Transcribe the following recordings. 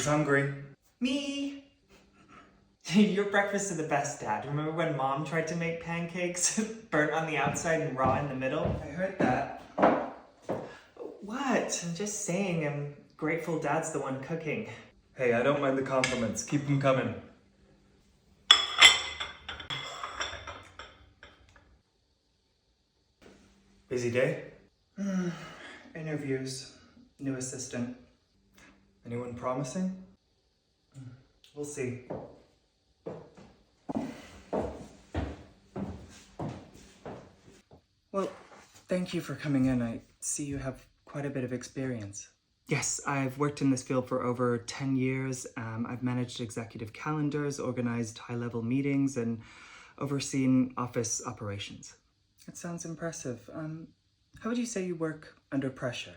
hungry? Me! Your breakfasts are the best, Dad. Remember when Mom tried to make pancakes? Burnt on the outside and raw in the middle? I heard that. What? I'm just saying I'm grateful Dad's the one cooking. Hey, I don't mind the compliments. Keep them coming. Busy day? Interviews. New assistant. Anyone promising? We'll see. Well, thank you for coming in. I see you have quite a bit of experience. Yes, I've worked in this field for over 10 years. I've managed executive calendars, organized high-level meetings, and overseen office operations. That sounds impressive. How would you say you work under pressure?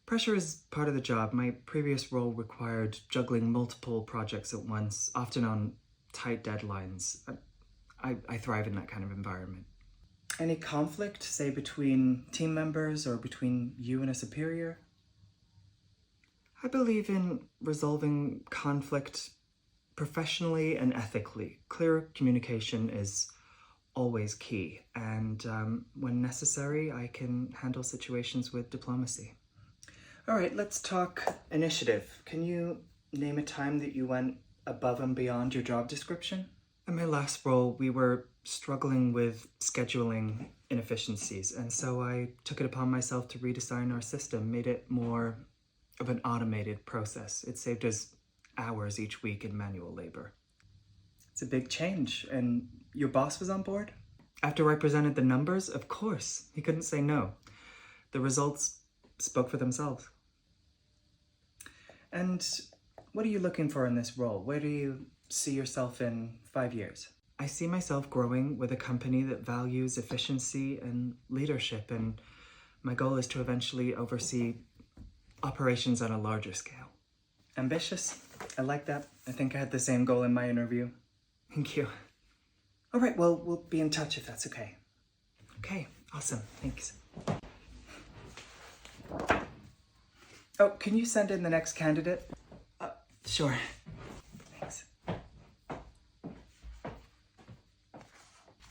Pressure is part of the job. My previous role required juggling multiple projects at once, often on tight deadlines. I thrive in that kind of environment. Any conflict, say, between team members or between you and a superior? I believe in resolving conflict professionally and ethically. Clear communication is always key, and when necessary, I can handle situations with diplomacy. All right, let's talk initiative. Can you name a time that you went above and beyond your job description? In my last role, we were struggling with scheduling inefficiencies, and so I took it upon myself to redesign our system, made it more of an automated process. It saved us hours each week in manual labor. It's a big change, and your boss was on board? After I presented the numbers, of course. He couldn't say no. The results spoke for themselves. And what are you looking for in this role? Where do you see yourself in 5 years? I see myself growing with a company that values efficiency and leadership, and my goal is to eventually oversee operations on a larger scale. Ambitious. I like that. I think I had the same goal in my interview. Thank you. All right, well, we'll be in touch if that's okay. Okay, awesome. Thanks. Oh, can you send in the next candidate? Sure. Thanks.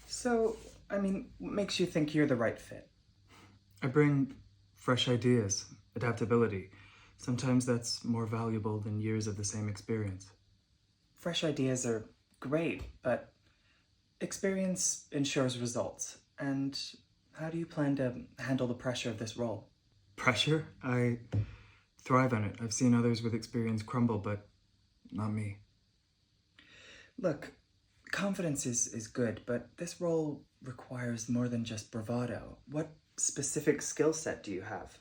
So, what makes you think you're the right fit? I bring fresh ideas, adaptability. Sometimes that's more valuable than years of the same experience. Fresh ideas are great, but experience ensures results. And how do you plan to handle the pressure of this role? Pressure? I thrive on it. I've seen others with experience crumble, but not me. Look, confidence is good, but this role requires more than just bravado. What specific skill set do you have?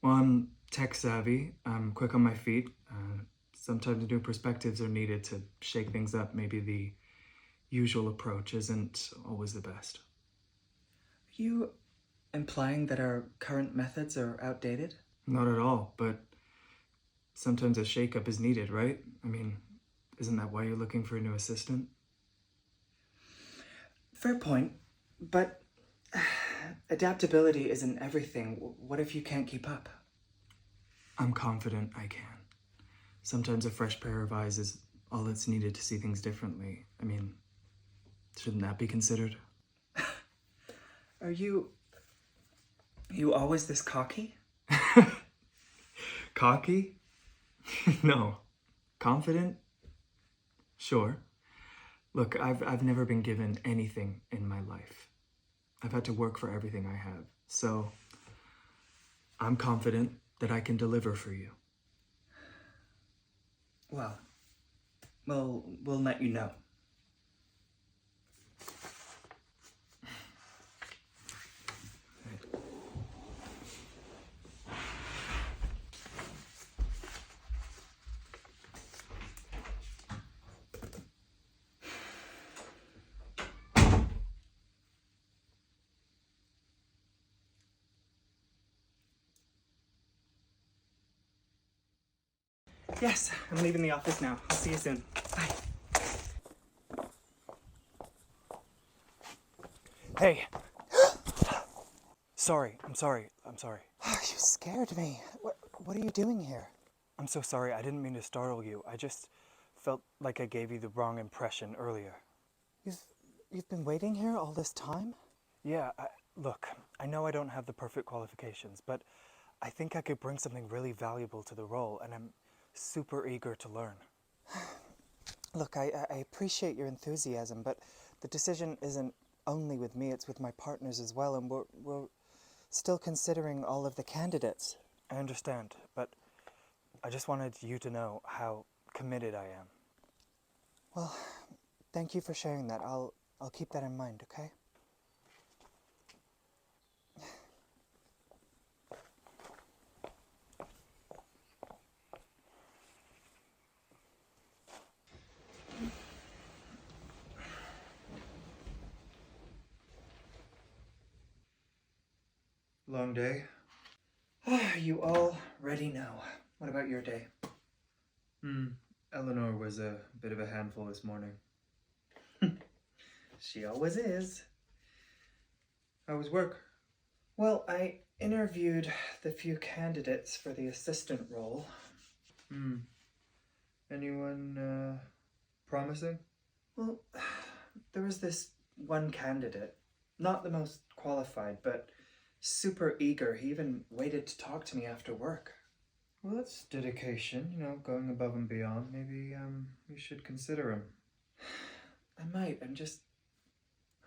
Well, I'm tech savvy. I'm quick on my feet. Sometimes new perspectives are needed to shake things up. Maybe the usual approach isn't always the best. Are you implying that our current methods are outdated? Not at all, but sometimes a shakeup is needed, right? Isn't that why you're looking for a new assistant? Fair point, but adaptability isn't everything. What if you can't keep up? I'm confident I can. Sometimes a fresh pair of eyes is all that's needed to see things differently. Shouldn't that be considered? Are you always this cocky? Cocky? No. Confident? Sure. Look, I've never been given anything in my life. I've had to work for everything I have. So I'm confident that I can deliver for you. Well, we'll let you know. Yes, I'm leaving the office now. I'll see you soon. Bye. Hey. I'm sorry. You scared me. What are you doing here? I'm so sorry, I didn't mean to startle you. I just felt like I gave you the wrong impression earlier. You've been waiting here all this time? Yeah, look, I know I don't have the perfect qualifications, but I think I could bring something really valuable to the role, and I'm super eager to learn. Look, I appreciate your enthusiasm, but the decision isn't only with me, it's with my partners as well, and we're still considering all of the candidates. I understand, but I just wanted you to know how committed I am. Well, thank you for sharing that. I'll keep that in mind, okay? Long day? You already know. What about your day? Eleanor was a bit of a handful this morning. She always is. How was work? Well, I interviewed the few candidates for the assistant role. Anyone, promising? Well, there was this one candidate, not the most qualified, but super eager. He even waited to talk to me after work. Well, that's dedication, going above and beyond. Maybe, you should consider him. I might, I'm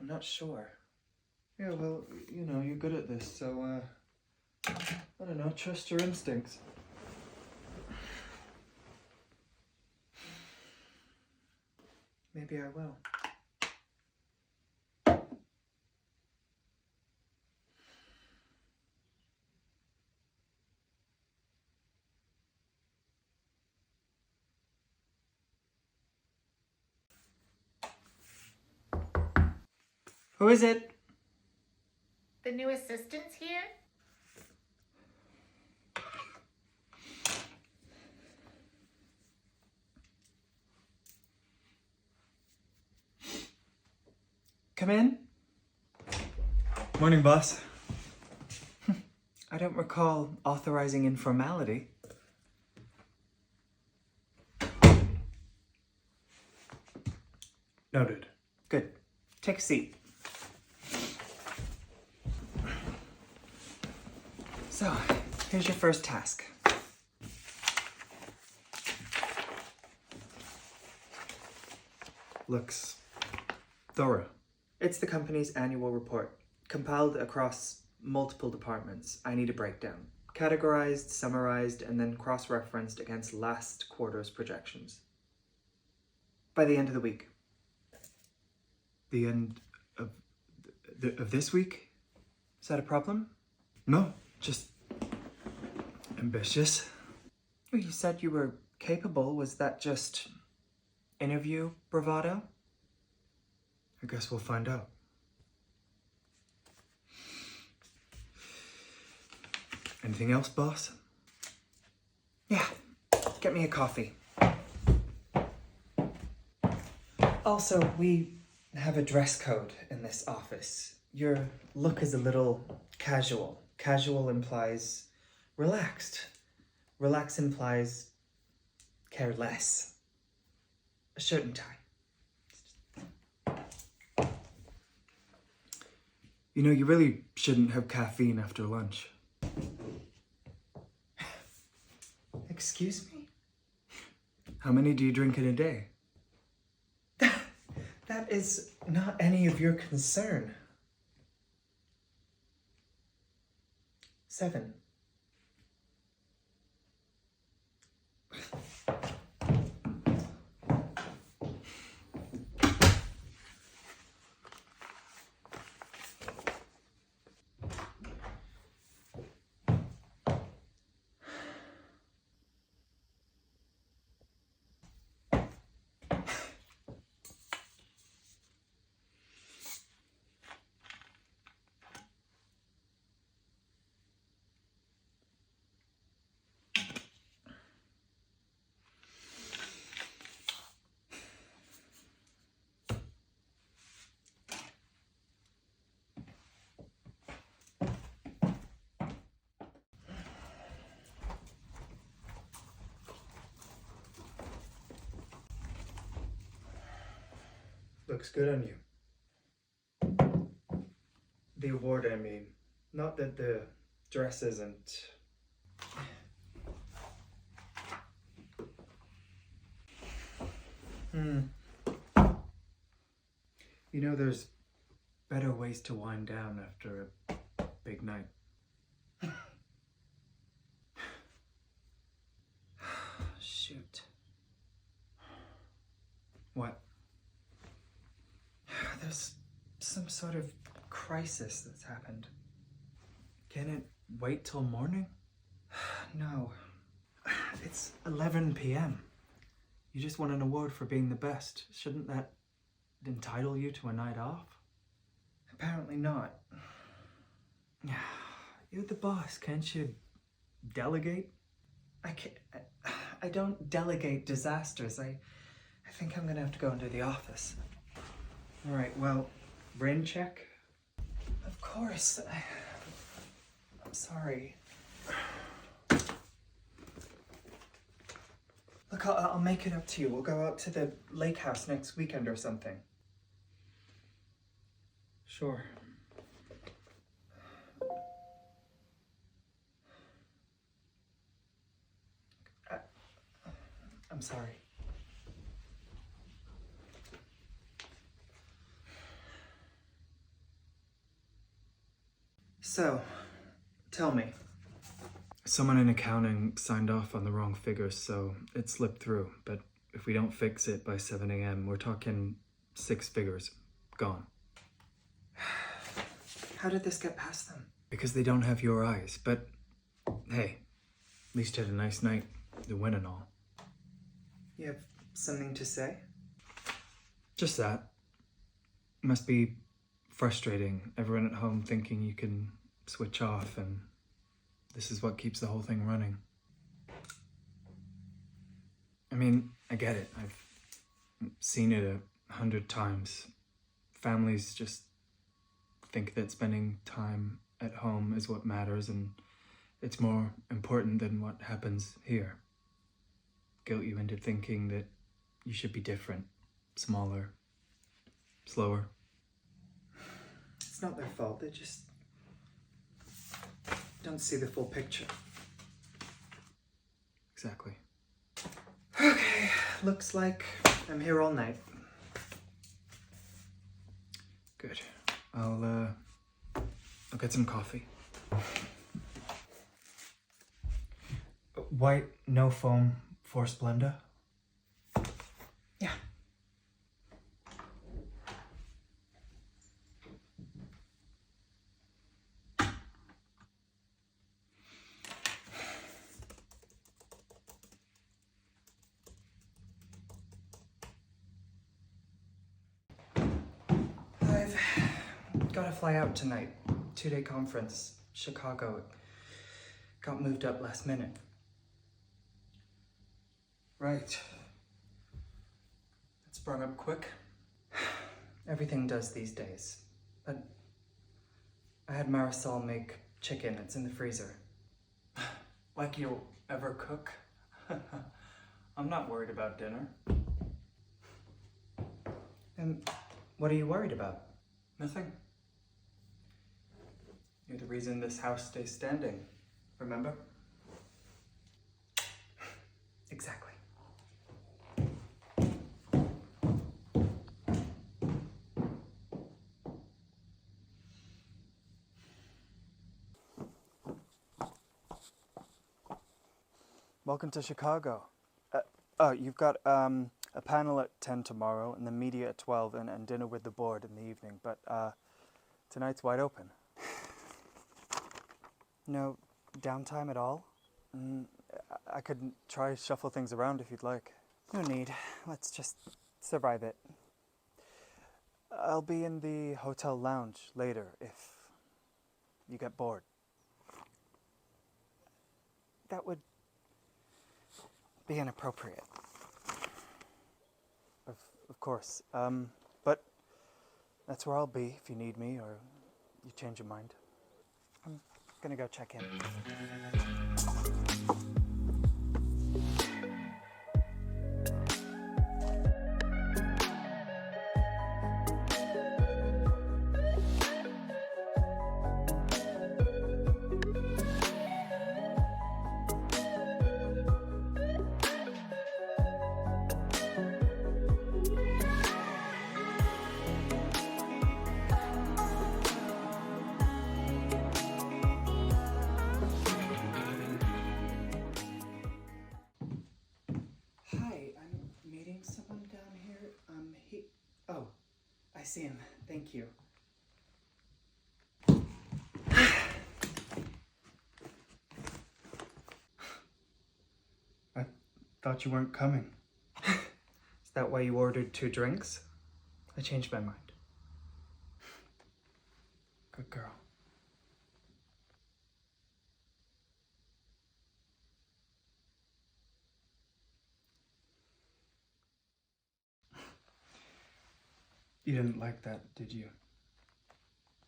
not sure. Yeah, well, you're good at this, so, I don't know, trust your instincts. Maybe I will. Who is it? The new assistant's here? Come in. Morning, boss. I don't recall authorizing informality. Noted. Good. Take a seat. So, here's your first task. Looks thorough. It's the company's annual report, compiled across multiple departments. I need a breakdown. Categorized, summarized, and then cross-referenced against last quarter's projections. By the end of the week. The end of this week? Is that a problem? No, just ambitious. Well, you said you were capable. Was that just interview bravado? I guess we'll find out. Anything else, boss? Yeah, get me a coffee. Also, we have a dress code in this office. Your look is a little casual. Casual implies relaxed. Relax implies careless. A shirt and tie. You really shouldn't have caffeine after lunch. Excuse me? How many do you drink in a day? That is not any of your concern. 7. Looks good on you. The award, I mean. Not that the dress isn't. You know, there's better ways to wind down after a big night. Shoot. What? There's some sort of crisis that's happened. Can it wait till morning? No. It's 11 p.m. You just won an award for being the best. Shouldn't that entitle you to a night off? Apparently not. You're the boss. Can't you delegate? I don't delegate disasters. I think I'm gonna have to go into the office. All right, well, rain check? Of course. I'm sorry. Look, I'll make it up to you. We'll go out to the lake house next weekend or something. Sure. I'm sorry. So, tell me. Someone in accounting signed off on the wrong figures, so it slipped through. But if we don't fix it by 7 a.m., we're talking 6 figures. Gone. How did this get past them? Because they don't have your eyes. But, hey, at least you had a nice night. The win and all. You have something to say? Just that. Must be frustrating. Everyone at home thinking you can switch off, and this is what keeps the whole thing running. I mean, I get it. I've seen it 100 times. Families just think that spending time at home is what matters, and it's more important than what happens here. Guilt you into thinking that you should be different, smaller, slower. It's not their fault. They just don't see the full picture. Exactly. Okay, looks like I'm here all night. Good. I'll get some coffee. White, no foam, for Splenda? Yeah. I've got to fly out tonight. 2-day conference, Chicago. It got moved up last minute. Right. It sprung up quick. Everything does these days. But I had Marisol make chicken. It's in the freezer. Like you'll ever cook? I'm not worried about dinner. And what are you worried about? Nothing. You're the reason this house stays standing, remember? Exactly. Welcome to Chicago. You've got a panel at 10 tomorrow, and the media at 12, and dinner with the board in the evening. But tonight's wide open. No downtime at all? I could try shuffle things around if you'd like. No need. Let's just survive it. I'll be in the hotel lounge later if you get bored. That would be inappropriate. Of course. But that's where I'll be if you need me or you change your mind. I'm gonna go check in. see him. Thank you. I thought you weren't coming. Is that why you ordered 2 drinks? I changed my mind. Good girl. You didn't like that, did you?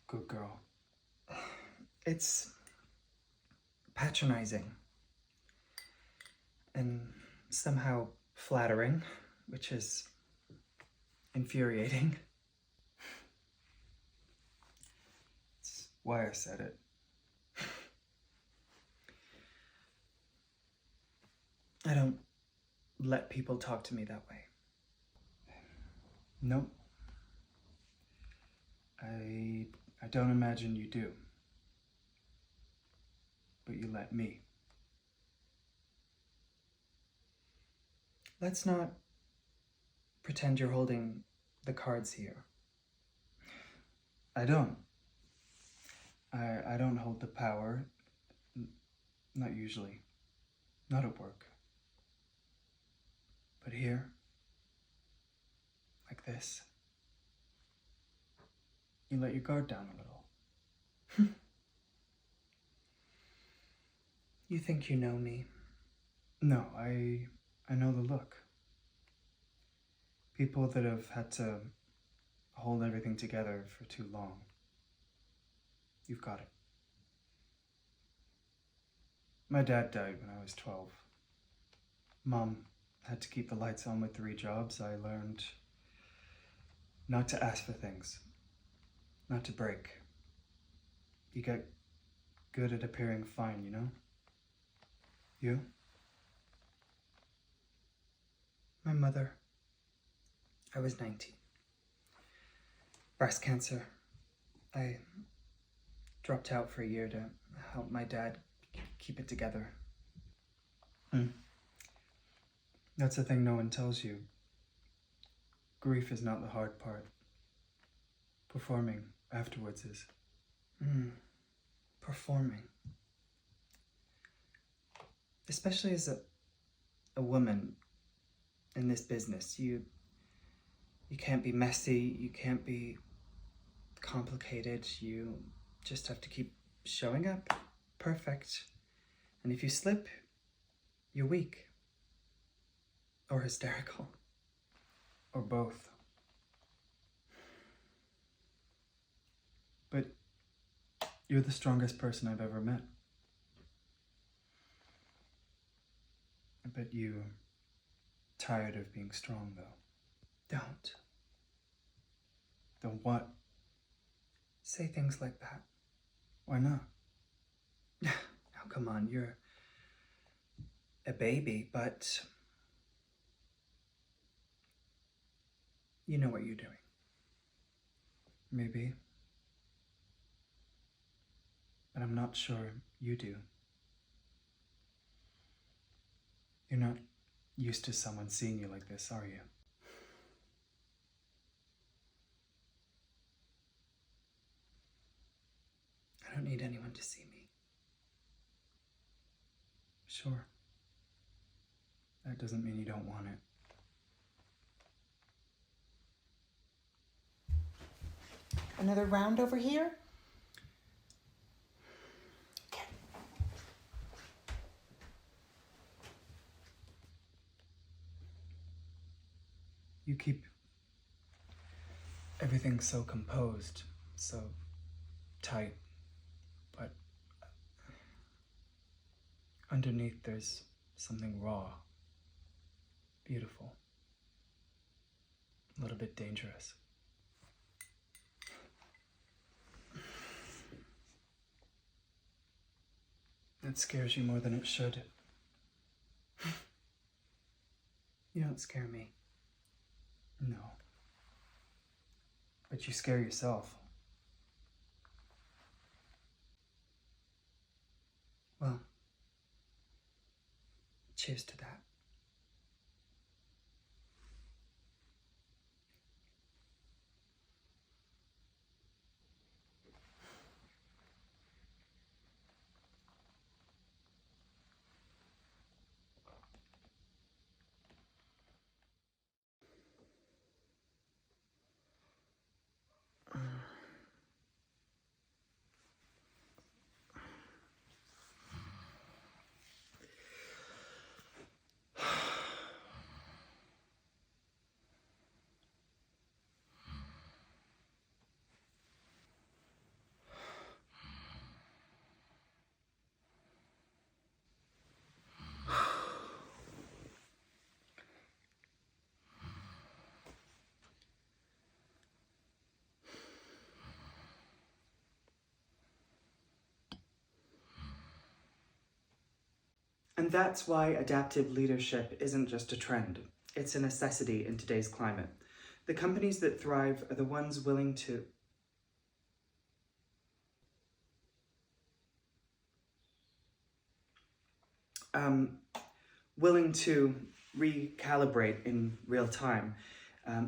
Good girl. It's patronizing. And somehow flattering, which is infuriating. It's why I said it. I don't let people talk to me that way. Nope. I don't imagine you do. But you let me. Let's not pretend you're holding the cards here. I don't. I don't hold the power. Not usually. Not at work. But here, like this, you let your guard down a little. You think you know me? No, I know the look. People that have had to hold everything together for too long. You've got it. My dad died when I was 12. Mom had to keep the lights on with 3 jobs. I learned not to ask for things, not to break. You get good at appearing fine, you know? You? My mother. I was 19. Breast cancer. I dropped out for a year to help my dad keep it together. That's the thing no one tells you. Grief is not the hard part. Performing afterwards is. Performing. Especially as a woman in this business, you can't be messy, you can't be complicated, you just have to keep showing up perfect. And if you slip, you're weak. Or hysterical. Or both. But you're the strongest person I've ever met. I bet you're tired of being strong, though. Don't. Don't what? Say things like that. Why not? Now, come on, you're a baby, but you know what you're doing. Maybe. But I'm not sure you do. You're not used to someone seeing you like this, are you? I don't need anyone to see me. Sure. That doesn't mean you don't want it. Another round over here? Okay. You keep everything so composed, so tight, but underneath there's something raw, beautiful, a little bit dangerous. That scares you more than it should. You don't scare me. No. But you scare yourself. Well, cheers to that. And that's why adaptive leadership isn't just a trend. It's a necessity in today's climate. The companies that thrive are the ones willing to recalibrate in real time,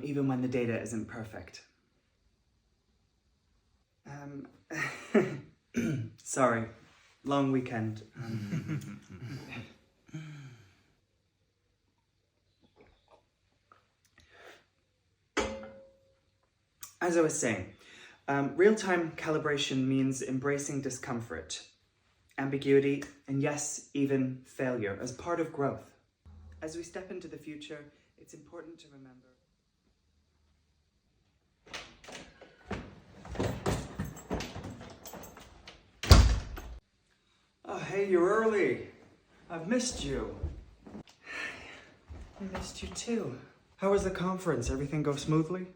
even when the data isn't perfect. Sorry, long weekend. As I was saying, real-time calibration means embracing discomfort, ambiguity, and yes, even failure as part of growth. As we step into the future, it's important to remember. Oh, hey, you're early. I've missed you. I missed you too. How was the conference? Everything go smoothly?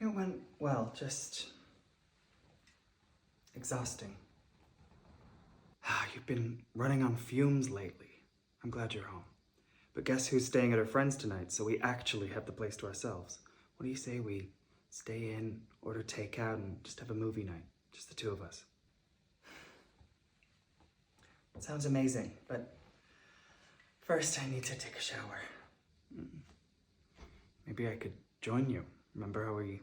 It went well, just exhausting. You've been running on fumes lately. I'm glad you're home. But guess who's staying at her friend's tonight, so we actually have the place to ourselves. What do you say we stay in, order takeout, and just have a movie night? Just the two of us. Sounds amazing, but first I need to take a shower. Maybe I could join you. Remember how we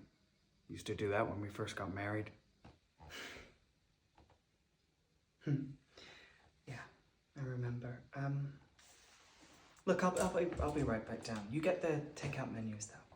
used to do that when we first got married? Yeah, I remember. Look, I'll be right back down. You get the takeout menus though.